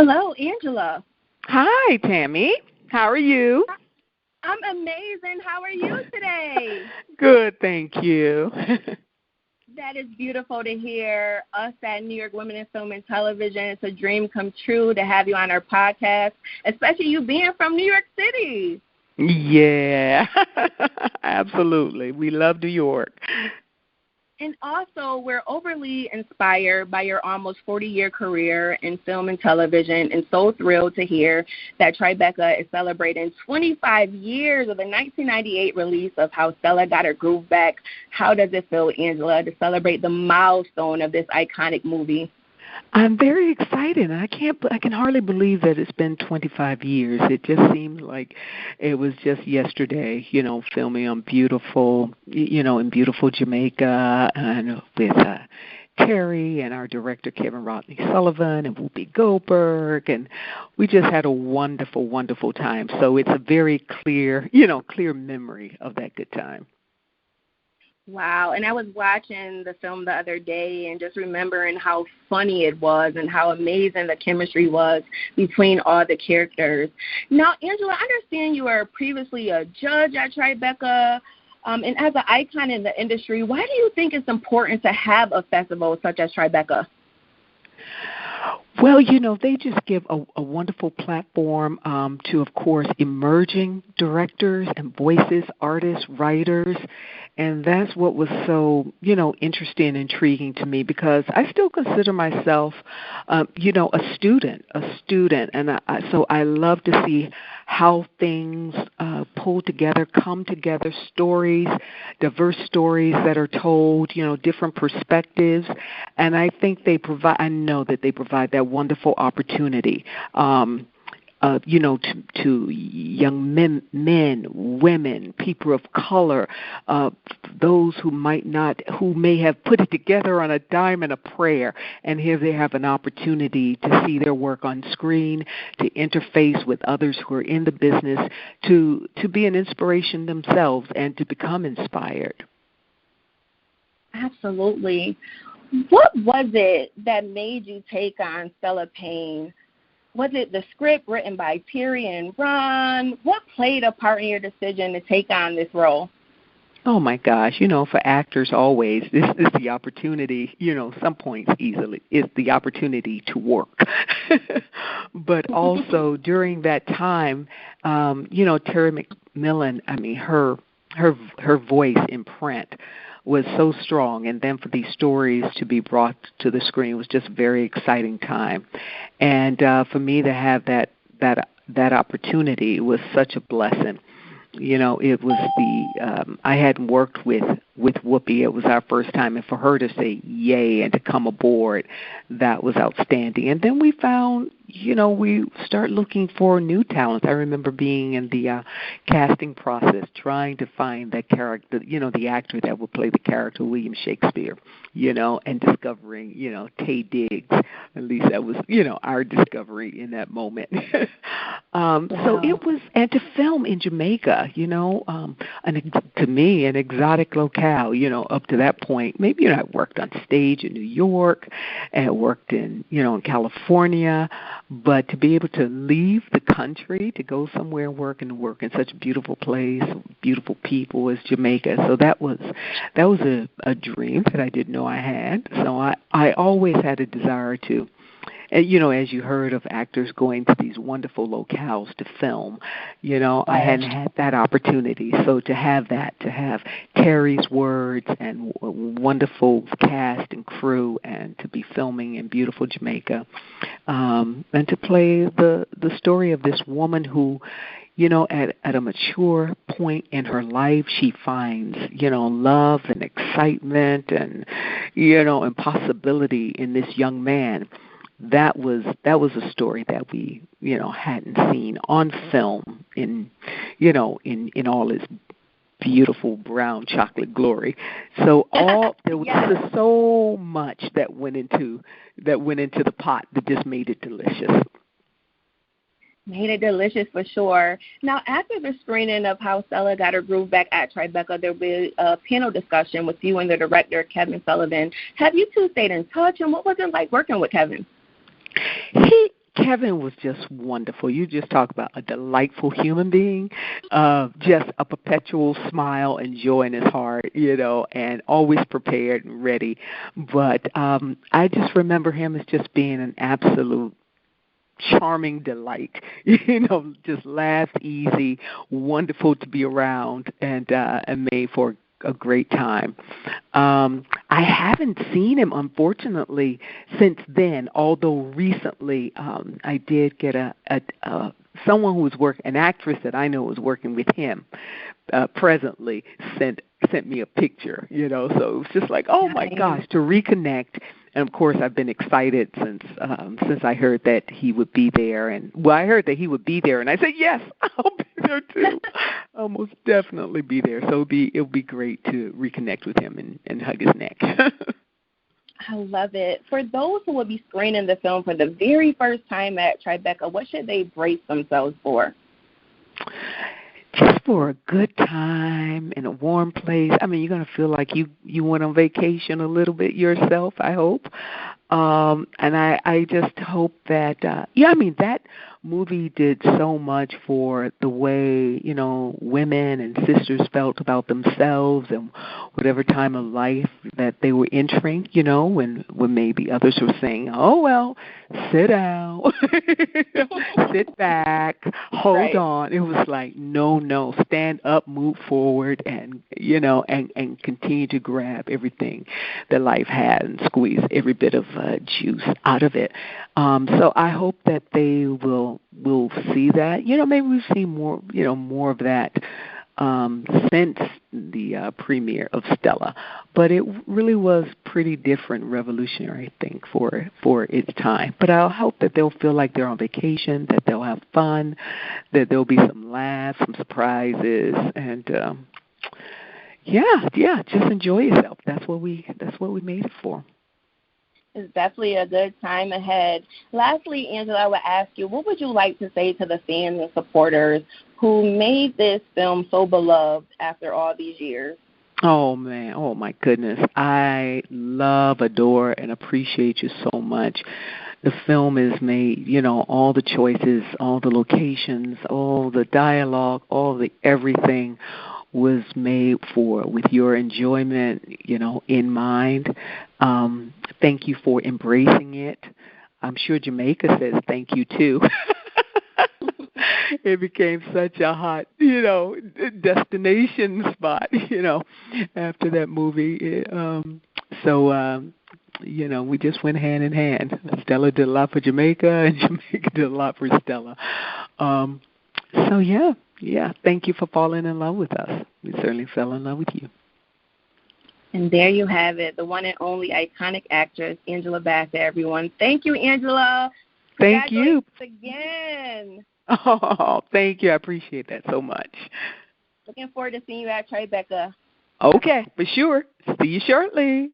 Hello, Angela. Hi, Tammy. How are you? I'm amazing. How are you today? Good, thank you. That is beautiful to hear. Us at New York Women in Film and Television, it's a dream come true to have you on our podcast, especially you being from New York City. Yeah, absolutely. We love New York. And also, we're overly inspired by your almost 40-year career in film and television, and so thrilled to hear that Tribeca is celebrating 25 years of the 1998 release of How Stella Got Her Groove Back. How does it feel, Angela, to celebrate the milestone of this iconic movie? I'm very excited. I can hardly believe that it's been 25 years. It just seems like it was just yesterday, filming on in beautiful Jamaica and with Terry and our director Kevin Rodney Sullivan and Whoopi Goldberg, and we just had a wonderful, wonderful time. So it's a very clear memory of that good time. Wow, and I was watching the film the other day and just remembering how funny it was and how amazing the chemistry was between all the characters. Now, Angela, I understand you were previously a judge at Tribeca, and as an icon in the industry, why do you think it's important to have a festival such as Tribeca? Well, they just give a wonderful platform to, of course, emerging directors and voices, artists, writers, and that's what was so, interesting and intriguing to me because I still consider myself, a student, and so I love to see how things pull together, come together, stories, diverse stories that are told, different perspectives, and I think I know that they provide that wonderful opportunity, to young men, women, people of color, those who may have put it together on a dime and a prayer, and here they have an opportunity to see their work on screen, to interface with others who are in the business, to be an inspiration themselves and to become inspired. Absolutely. What was it that made you take on Stella Payne? Was it the script written by Terry and Ron? What played a part in your decision to take on this role? Oh, my gosh. For actors always, this is the opportunity, some points easily, is the opportunity to work. But also during that time, Terry McMillan, her voice in print was so strong, and then for these stories to be brought to the screen was just a very exciting time. And for me to have that opportunity was such a blessing. It was I hadn't worked with Whoopi. It was our first time, and for her to say yay and to come aboard, that was outstanding. And then we found, we start looking for new talents. I remember being in the casting process, trying to find that character, the actor that would play the character William Shakespeare, and discovering, Taye Diggs. At least that was, our discovery in that moment. So it was, and to film in Jamaica, to me, an exotic locale, up to that point. Maybe I worked on stage in New York and worked in, in California, but to be able to leave the country to go somewhere and work in such a beautiful place, beautiful people as Jamaica. So that was a dream that I didn't know I had. So I always had a desire to. And, as you heard of actors going to these wonderful locales to film, I hadn't had that opportunity. So to have Terry's words and wonderful cast and crew, and to be filming in beautiful Jamaica, and to play the story of this woman who, at a mature point in her life, she finds, love and excitement and, and possibility in this young man. That was a story that we, hadn't seen on film in all its beautiful brown chocolate glory. So there was just so much that went into the pot that just made it delicious. Made it delicious for sure. Now, after the screening of How Stella Got Her Groove Back at Tribeca, there will be a panel discussion with you and the director, Kevin Sullivan. Have you two stayed in touch, and what was it like working with Kevin? Kevin was just wonderful. You just talk about a delightful human being, just a perpetual smile and joy in his heart, and always prepared and ready. But I just remember him as just being an absolute charming delight, just laughed easy, wonderful to be around, and made for a great time. I haven't seen him, unfortunately, since then, although recently I did get someone who was an actress that I know was working with him presently sent me a picture, so it was just like, oh my gosh, to reconnect. And of course, I've been excited since I heard that he would be there. I heard that he would be there, and I said, yes, I'll be there too. I'll most definitely be there. So it'll be great to reconnect with him and hug his neck. I love it. For those who will be screening the film for the very first time at Tribeca, what should they brace themselves for? Just for a good time in a warm place. I mean, you're going to feel like you went on vacation a little bit yourself, I hope. And I just hope that, that movie did so much for the way, women and sisters felt about themselves and whatever time of life that they were entering, when maybe others were saying, oh, well, sit down, sit back, hold on. It was like, no, stand up, move forward, and, and continue to grab everything that life had and squeeze every bit of juice out of it. So I hope that they will see that. Maybe we've seen more of that since the premiere of Stella, but it really was pretty different, revolutionary, I think, for its time. But I hope that they'll feel like they're on vacation, that they'll have fun, that there'll be some laughs, some surprises, and just enjoy yourself. That's what we made it for. It's definitely a good time ahead. Lastly, Angela, I would ask you, what would you like to say to the fans and supporters who made this film so beloved after all these years? Oh, man. Oh, my goodness. I love, adore, and appreciate you so much. The film is made, all the choices, all the locations, all the dialogue, all the everything was made with your enjoyment, in mind. Thank you for embracing it. I'm sure Jamaica says thank you too. It became such a hot, destination spot, after that movie. We just went hand in hand. Stella did a lot for Jamaica, and Jamaica did a lot for Stella. Thank you for falling in love with us. We certainly fell in love with you. And there you have it, the one and only iconic actress, Angela Bassett, everyone. Thank you, Angela. Thank you. Again. Oh, thank you. I appreciate that so much. Looking forward to seeing you at Tribeca. Okay, for sure. See you shortly.